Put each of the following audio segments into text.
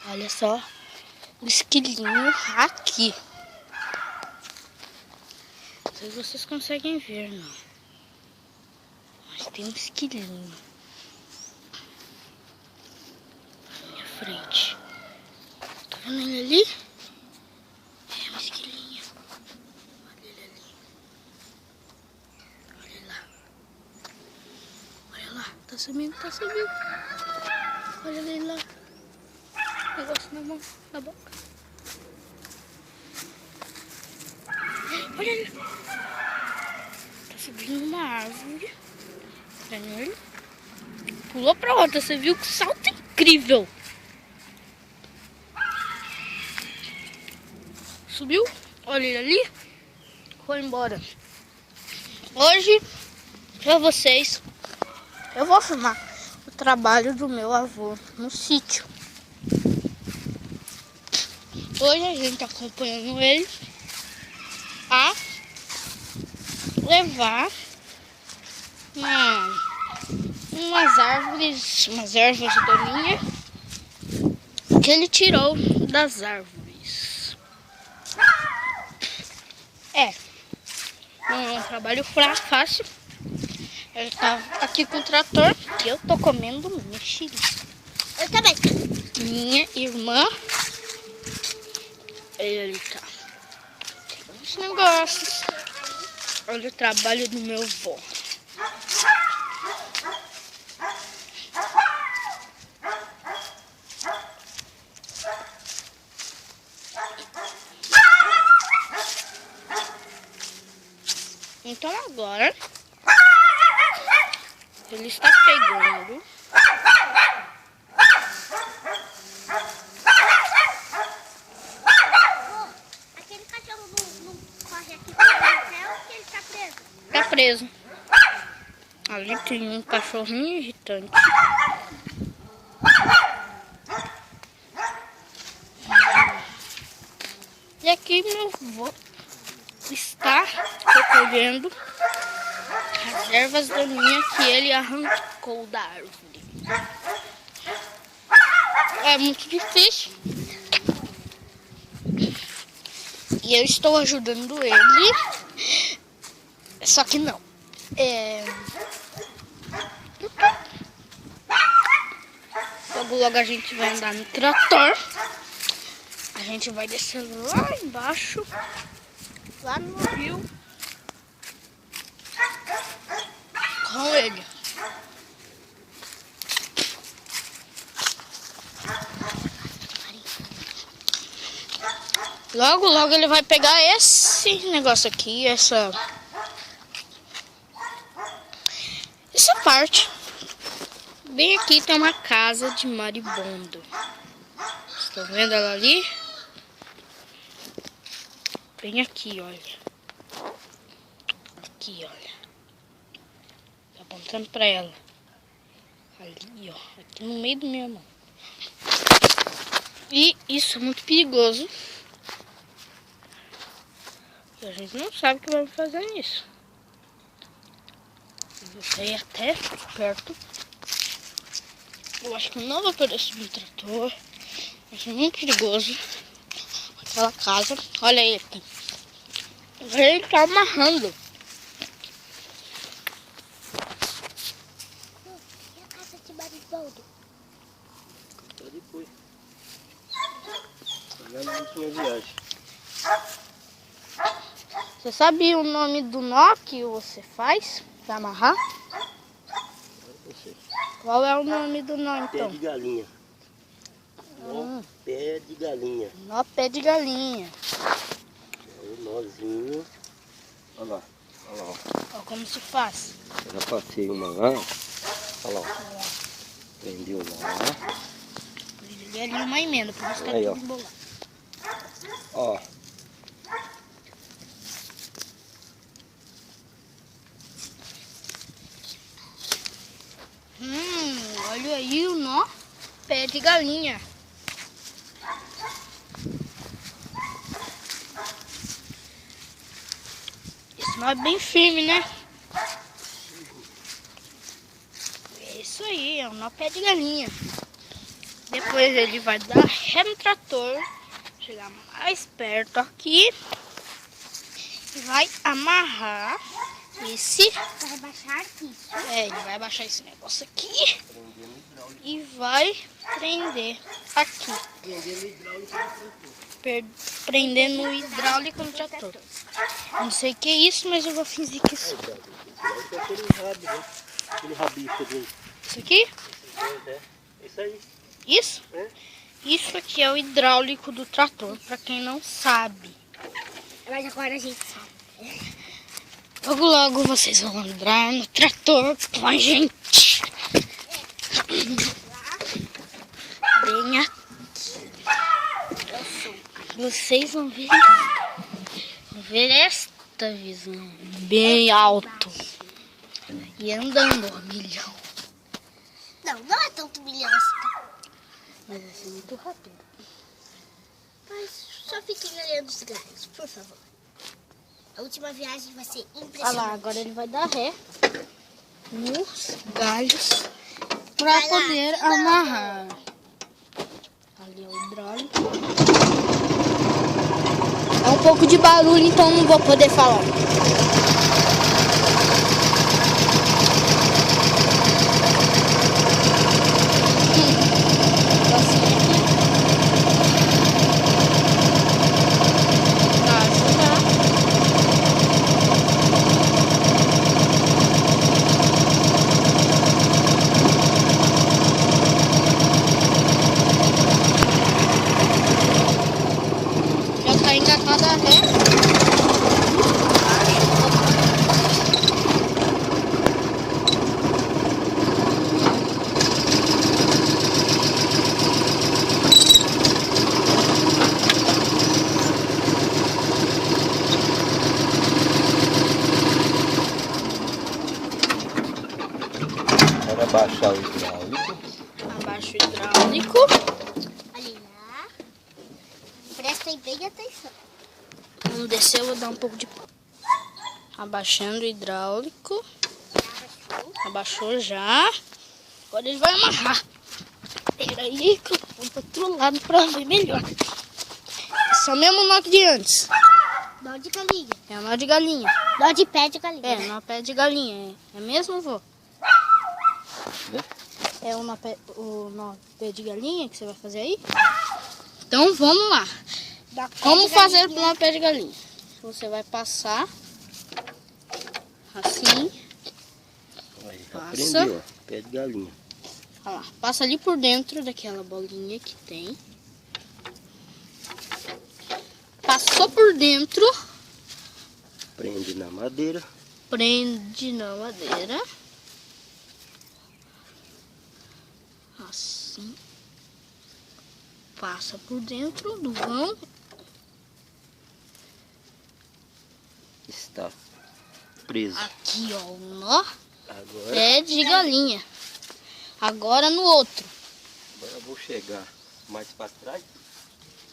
Olha só o esquilinho aqui. Não sei se vocês conseguem ver, não. Mas tem um esquilinho na minha frente. Tá vendo ele ali? É um esquilinho. Olha ele ali. Olha lá. Olha lá. Tá sumindo, tá sumindo. Olha ele lá. Negócio na mão, na boca. Olha ele. Tá subindo numa árvore. Tá vendo ele? Pulou pra outra. Você viu que salto incrível. Subiu. Olha ele ali. Foi embora. Hoje, pra vocês, eu vou filmar o trabalho do meu avô no sítio. Hoje a gente tá acompanhando ele a levar umas ervas daninhas que ele tirou das árvores. Não é um trabalho fácil. Ele tá aqui com o trator e eu tô comendo mexerica. Eu também. Minha irmã, ele tá com os negócios. Olha o trabalho do meu avô. Então agora ele está pegando aquele cachorro não corre aqui pelo céu que ele tá preso. Tá preso. Ali tem um cachorrinho irritante. E aqui meu avô está recolhendo as ervas daninhas que ele arrancou da árvore. É muito difícil. E eu estou ajudando ele. Só que não. Logo a gente vai andar no trator. A gente vai descer lá embaixo, lá no rio, com ele. Logo ele vai pegar esse negócio aqui, essa parte. Bem aqui tem uma casa de maribondo. Estão vendo ela ali? Bem aqui, olha. Aqui, olha. Tá apontando pra ela. Ali, ó. Aqui no meio do minha mão. E isso é muito perigoso. E a gente não sabe o que vamos fazer nisso. Eu vou sair até perto. Eu acho que não vou poder subir o trator. Vai ser muito perigoso. Aquela casa. Olha aí aqui. Ele tá amarrando. E a casa de maribondo? Só depois. Olhando a última viagem. Você sabe o nome do nó que você faz pra amarrar? Não sei. Qual é o nome do nó Pé então? de galinha. Nó pé de galinha. Nó pé de galinha. É o nozinho. Olha lá. Olha lá. Ó, como se faz. Eu já passei uma lá. Olha lá. Prendeu lá. E ali uma emenda, por isso tá Aí, tudo ó. embolado. Ó. Olha aí o nó pé de galinha. Esse nó é bem firme, né? É isso aí, é um nó pé de galinha. Depois Depois ele vai dar ré no trator, chegar mais perto aqui e vai amarrar esse. Vai baixar aqui. Ele vai abaixar esse negócio aqui e vai prender aqui. Prender no hidráulico do trator. Não sei o que é isso, mas eu vou fingir que isso. Aquele rabinho que você Isso aqui? Isso aí. Isso? É. Isso aqui é o hidráulico do trator, pra quem não sabe. Mas agora a gente sabe. Logo logo vocês vão andar no trator com a gente. Bem aqui. Vocês vão ver esta visão bem alto. E andando a milhão. Não é tanto milhão assim. Mas vai ser muito rápido. Mas só fiquem olhando os galhos, por favor. A última viagem vai ser Olha impressionante. lá, agora ele vai dar ré nos galhos para Vai lá, poder que não. amarrar. Ali é o hidráulico. É um pouco de barulho, então não vou poder falar. Já tá engatada a ré. Para baixar o hidráulico. Abaixa o hidráulico. Ali lá. Prestem bem atenção. Vamos descer, eu vou dar um pouco de... Abaixando o hidráulico. Abaixou já. Agora ele vai amarrar. Peraí que eu vou pro outro lado pra ver melhor. Esse é o mesmo nó de antes. Nó de galinha. É o nó de galinha. Nó de pé de galinha. É, nó pé de galinha. É mesmo, vô? Né? É o nó pé de galinha que você vai fazer aí? Então vamos lá. Nó pé Como de fazer galinha. pro nó pé de galinha? Você vai passar assim. Aí, Passa. aprendeu, ó. Pé de galinha. Olha lá, passa ali por dentro daquela bolinha que tem. Passou por dentro, Prende na madeira. prende na madeira. Assim. Passa por dentro do vão. Está preso. Aqui, ó, o nó Agora, pé de galinha. Agora no outro. agora eu vou chegar mais para trás.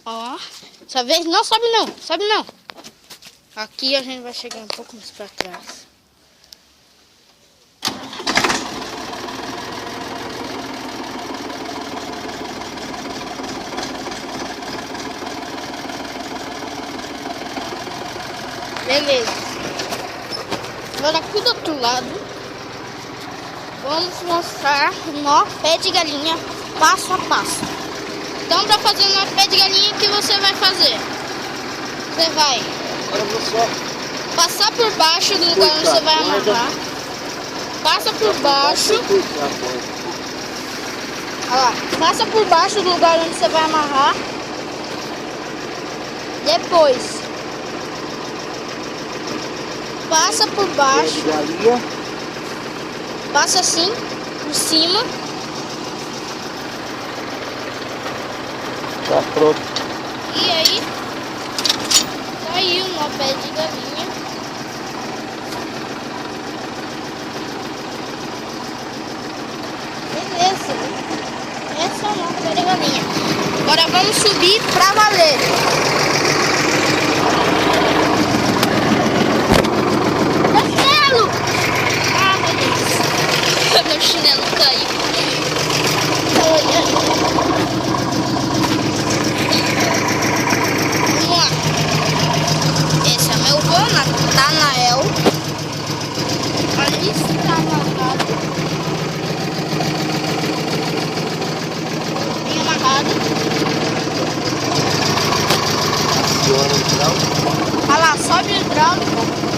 Ó, dessa vez não sobe não, sobe não. Aqui a gente vai chegar um pouco mais pra trás. Beleza. Agora aqui do outro lado, vamos mostrar o nó pé de galinha passo a passo. Então, para fazer o nó pé de galinha, o que você vai fazer? Você vai Agora eu vou só passar por baixo do lugar onde você vai amarrar. Passa por baixo. puxar a corda. Olha lá. Passa por baixo do lugar onde você vai amarrar. Depois, passa por Pé de baixo. galinha. Passa assim, por cima. Tá pronto. E aí, tá aí o nó pé de galinha. Beleza. Essa é o nó pé de galinha. Agora vamos subir pra valer. Meu chinelo! Ah, meu Deus. Meu chinelo caiu. Tô olhando. está amarrado. Bem amarrado. Aciona o hidráulico. Olha lá, sobe o hidráulico.